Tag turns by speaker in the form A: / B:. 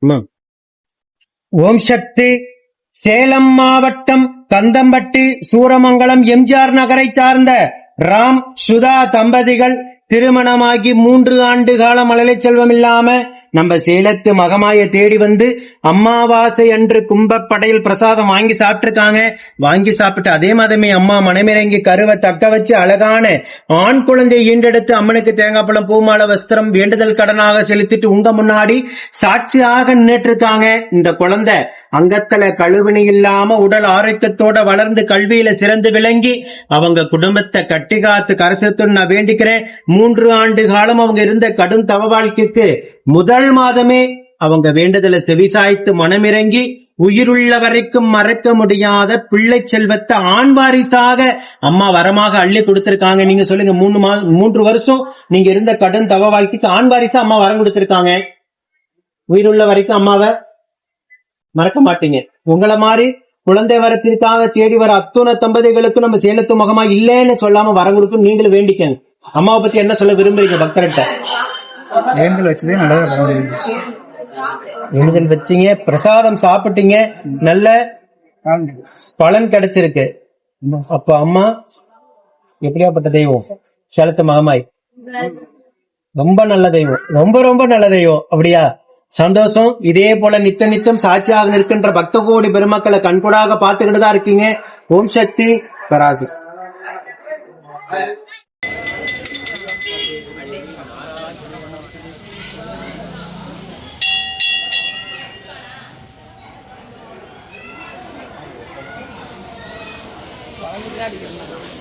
A: ஓம் சக்தி. சேலம் மாவட்டம் கந்தம்பட்டி சூரமங்கலம் எம்ஜிஆர் நகரை சார்ந்த ராம் சுதா தம்பதிகள் திருமணமாகி 3 ஆண்டு காலம் மழலை செல்வம் இல்லாம நம்ம சேலத்து மகமாய தேடி வந்து அம்மாவாசை அன்று கும்பப்படையில் பிரசாதம் வாங்கி சாப்பிட்டுருக்காங்க. வாங்கி சாப்பிட்டு அதே மாதமே அம்மா மனமிறங்கி கருவை தக்க வச்சு அழகான ஆண் குழந்தை ஈண்டெடுத்து அம்மனுக்கு தேங்காய் பழம் பூமாலை வஸ்திரம் வேண்டுதல் கடனாக செலுத்திட்டு உங்க முன்னாடி சாட்சியாக நின்றுட்டு இருக்காங்க. இந்த குழந்தை அங்கத்துல கழுவினி இல்லாம உடல் ஆரோக்கியத்தோட வளர்ந்து கல்வியில சிறந்து விளங்கி அவங்க குடும்பத்தை கட்டி காத்து கரசத்துன்னு நான் வேண்டிக்கிறேன். 3 ஆண்டு காலம் அவங்க இருந்த கடும் தவ வாழ்க்கைக்கு முதல் மாதமே அவங்க வேண்டுதலை செவிசாய்த்து மனமிறங்கி உயிருள்ள வரைக்கும் மறக்க முடியாத பிள்ளை செல்வத்தை ஆண் வாரிசாக அம்மா வரமாக அள்ளி கொடுத்திருக்காங்க. நீங்க சொல்லுங்க, 3 வருஷம் நீங்க இருந்த கடும் தவ வாழ்க்கைக்கு ஆண் வாரிசா அம்மா வரம் கொடுத்திருக்காங்க. உயிருள்ள வரைக்கும் அம்மாவை மறக்க மாட்டீங்க. உங்களை மாதிரி குழந்தை வரத்திற்காக தேடி வர அத்துணை தம்பதிகளுக்கு நம்ம சேலத்து முகமா இல்லைன்னு சொல்லாம வரம் கொடுக்கும். நீங்களும் வேண்டிக்கங்க. அம்மாவை பத்தி என்ன சொல்ல விரும்புறீங்க பக்தர்கிட்ட?
B: வேண்டுதல் வச்சதே நல்ல
A: வேண்டுதல் வச்சீங்க, பிரசாதம் சாப்பிட்டீங்க, நல்ல பலன் கிடைச்சிருக்கு. அப்ப அம்மா எப்படியாப்பட்ட தெய்வம்? சேலத்து மகமாய் ரொம்ப நல்ல தெய்வம், ரொம்ப ரொம்ப நல்ல தெய்வம். அப்படியா? சந்தோஷம். இதே போல நித்தம் சாட்சியாக நிற்கின்ற பக்த கோடி பெருமக்களை கண்கூடாக பார்த்துக்கிட்டு தான் இருக்கீங்க. ஓம் சக்தி பராசி.
C: குழந்தைக்கு